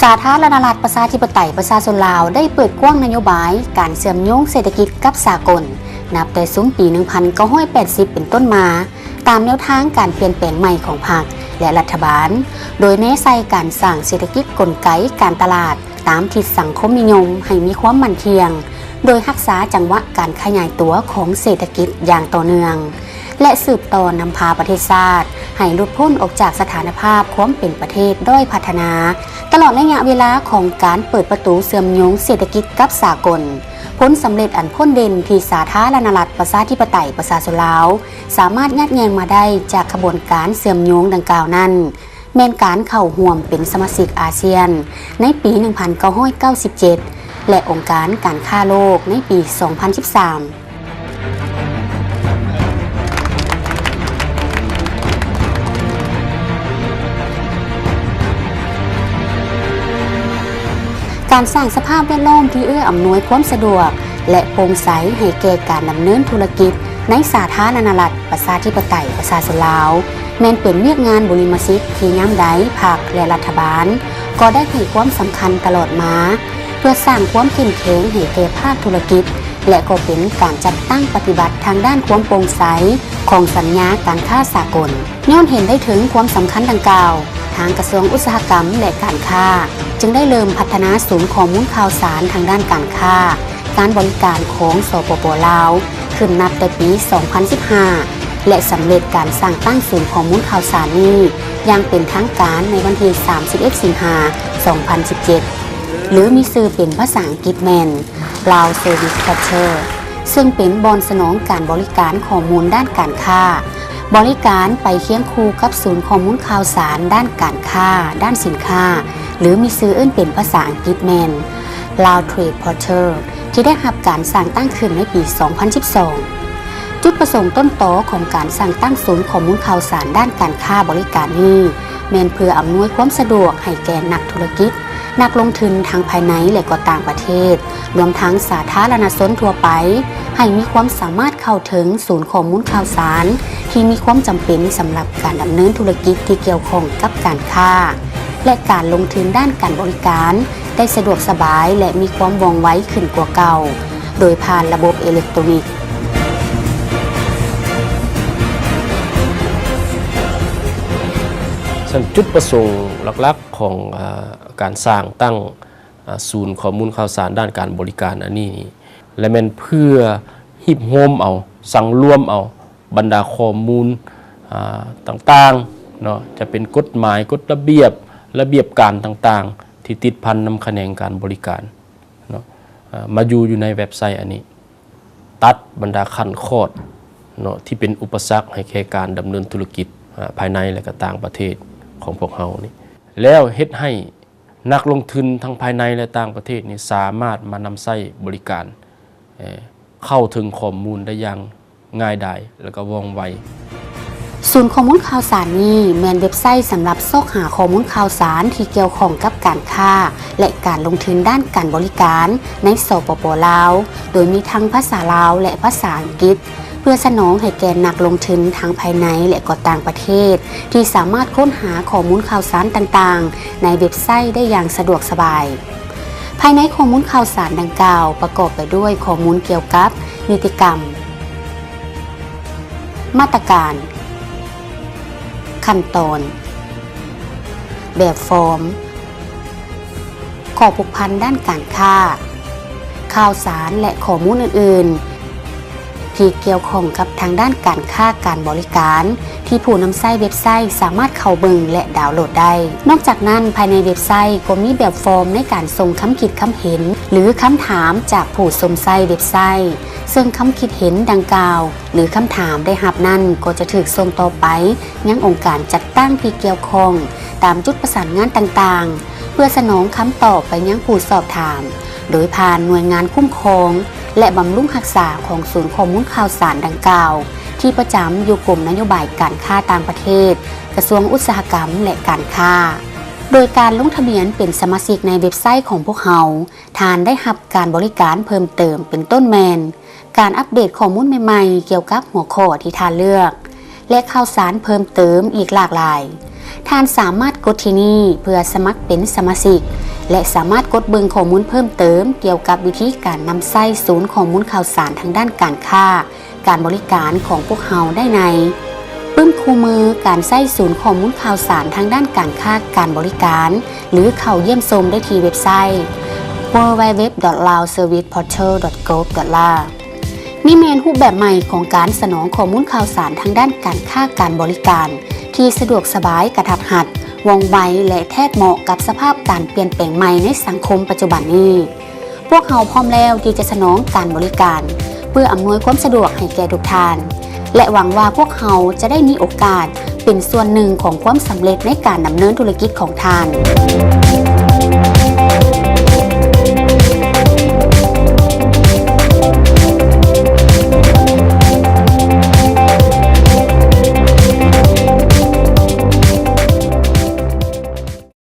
สาธารณรัฐประชาธิปไตยประชาชนลาวได้เปิดกว้างนโยบายการเชื่อมโยงเศรษฐกิจกับสากลนับแต่ซุ้มปี 1980 เป็นต้นมาตามแนวทางการเปลี่ยนแปลงใหม่ของพรรคและรัฐบาลโดยเน้นใส่การสร้างเศรษฐกิจกลไกการตลาดตามทิศสังคมนิยมให้มีความมั่นเที่ยงโดยรักษาจังหวะการขยายตัวของเศรษฐกิจอย่างต่อเนื่องและสืบต่อนำพาประเทศชาติให้หลุดพ้นออกจากสถานภาพความเป็นประเทศด้อยพัฒนาตลอดระยะเวลาของการเปิดประตูเชื่อมโยงเศรษฐกิจกับสากลผลสำเร็จอันพ้นเด่นที่สาธารณรัฐประชาธิปไตยประชาชนลาวสามารถยัดแยงมาได้จากขบวนการเชื่อมโยงดังกล่าวนั้นแม้นการเข้าร่วมเป็นสมาชิกอาเซียนในปี 1997 และองค์การการค้าโลกในปี 2013การสร้างสภาพแวดล้อมที่เอื้ออำนวยความสะดวกและโปร่งใสให้แก่การดำเนินธุรกิจในสาธารณรัฐประชาธิปไตยประชาชนลาวแม้นเป็นเวียกงานบริมสิทธิ์ที่ย่ำใดพรรคและรัฐบาลก็ได้ให้ความสำคัญตลอดมาเพื่อสร้างความเข้มแข็งให้แก่ภาคธุรกิจและก็เป็นการจัดตั้งปฏิบัติทางด้านความโปร่งใสของสัญญาการค้าสากลย้อนเห็นได้ถึงความสำคัญดังกล่าวทางกระทรวงอุตสาหกรรมและการค้าจึงได้เริ่มพัฒนาศูนย์ข้อมูลข่าวสารทางด้านการค้าการบริการของสปป.ลาวขึ้นนับแต่ปี 2015 และสำเร็จการสร้างตั้งศูนย์ข้อมูลข่าวสารนี้อย่างเป็นทางการในวันที่ 31 สิงหาคม 2017 หรือมีชื่อเป็นภาษาอังกฤษแมน Lao Service Center ซึ่งเป็นบอนสนองการบริการข้อมูลด้านการค้าบริการไปเคียงคู่กับศูนย์ข้อมูลข่าวสารด้านการค้าด้านสินค้าหรือมีชื่ออื่นเป็นภาษาอังกฤษแมน Lao Trade Portal ที่ได้รับการสร้างตั้งขึ้นในปี 2012 จุดประสงค์ต้นตอของการสร้างตั้งศูนย์ข้อมูลข่าวสารด้านการค้าบริการนี้แมนเพื่ออำนวยความสะดวกให้แก่นักธุรกิจนักลงทุนทางภายในและก็ต่างประเทศรวมทั้งสาธารณชนทั่วไปให้มีความสามารถเข้าถึงศูนย์ข้อมูลข่าวสารที่มีความจำเป็นสำหรับการดำเนินธุรกิจที่เกี่ยวข้องกับการค้าและการลงทุนด้านการบริการได้สะดวกสบายและมีความว่องไวขึ้นกว่าเก่าโดยผ่านระบบอิเล็กทรอนิกส์จุดประสงค์หลักๆของการสร้างตั้งศูนย์ข้อมูลข่าวสารด้านการบริการอันนี้และมันเพื่อหิบโฮมเอาสั่งรวมเอาบรรดาข้อมูลต่างๆเนาะจะเป็นกฎหมายกฎระเบียบการต่างๆที่ติดพันนำแขนงการบริการเนาะมาอยู่ในเว็บไซต์อันนี้ตัดบรรดาขั้นข้อเนาะที่เป็นอุปสรรคให้แก่การดำเนินธุรกิจภายในและก็ต่างประเทศของพวกเรานี่แล้วเฮ็ดให้นักลงทุนทั้งภายในและต่างประเทศนี่สามารถมานำใช้บริการเข้าถึงข้อมูลได้อย่างง่ายดายแล้วก็ว่องไวศูนย์ข้อมูลข่าวสารนี้แมนเว็บไซต์สำหรับซอกหาข้อมูลข่าวสารที่เกี่ยวข้องกับการค้าและการลงทุนด้านการบริการในสปป.ลาวโดยมีทั้งภาษาลาวและภาษาอังกฤษเพื่อสนองให้แก่นักลงทุนทั้งภายในและก็ต่างประเทศที่สามารถค้นหาข้อมูลข่าวสารต่างๆในเว็บไซต์ได้อย่างสะดวกสบายภายในข้อมูลข่าวสารดังกล่าวประกอบไปด้วยข้อมูลเกี่ยวกับนิติกรรมมาตรการขั้นตอนแบบฟอร์มข้อผูกพันด้านการค้าข่าวสารและข้อมูลอื่นๆที่เกี่ยวข้องกับทางด้านการค้าการบริการที่ผู้นำใช้เว็บไซต์สามารถเข้าเบิ่งและดาวน์โหลดได้นอกจากนั้นภายในเว็บไซต์ก็มีแบบฟอร์มในการส่งคำคิดคำเห็นหรือคำถามจากผู้สมใช้เว็บไซต์ซึ่งคำคิดเห็นดังกล่าวหรือคำถามได้รับนั้นก็จะถูกส่งต่อไปยังองค์การจัดตั้งที่เกี่ยวข้องตามจุดประสานงานต่างๆเพื่อสนองคำตอบไปยังผู้สอบถามโดยผ่านหน่วยงานคุ้มครองและบำรุงรักษาของศูนย์ข้อมูลข่าวสารดังกล่าวที่ประจำอยู่กรมนโยบายการค้าต่างประเทศกระทรวงอุตสาหกรรมและการค้าโดยการลงทะเบียนเป็นสมาชิกในเว็บไซต์ของพวกเราทานได้รับการบริการเพิ่มเติมเป็นต้นแมนการอัปเดตข้อมูลใหม่ๆเกี่ยวกับหัวข้อที่ท่านเลือกและข่าวสารเพิ่มเติมอีกหลากหลายท่านสามารถกดที่นี่เพื่อสมัครเป็นสมาชิก และสามารถกดเบิ่งข้อมูลเพิ่มเติมเกี่ยวกับวิธีการนำใช้ศูนย์ข้อมูลข่าวสารทางด้านการค้าการบริการของพวกเราได้ในปึ้มคู่มือการใช้ศูนย์ข้อมูลข่าวสารทางด้านการค้าการบริการหรือเข้าเยี่ยมชมได้ที่เว็บไซต์ www.laoserviceportal.gov.la นี่แมนรูปแบบใหม่ของการสนองข้อมูลข่าวสารทางด้านการค้าการบริการที่สะดวกสบายกระทัดรัดว่องไวและแทบเหมาะกับสภาพการเปลี่ยนแปลงใหม่ในสังคมปัจจุบันนี้พวกเราพร้อมแล้วที่จะสนองการบริการเพื่ออำนวยความสะดวกให้แก่ทุกท่านและหวังว่าพวกเราจะได้มีโอกาสเป็นส่วนหนึ่งของความสำเร็จในการดำเนินธุรกิจของท่าน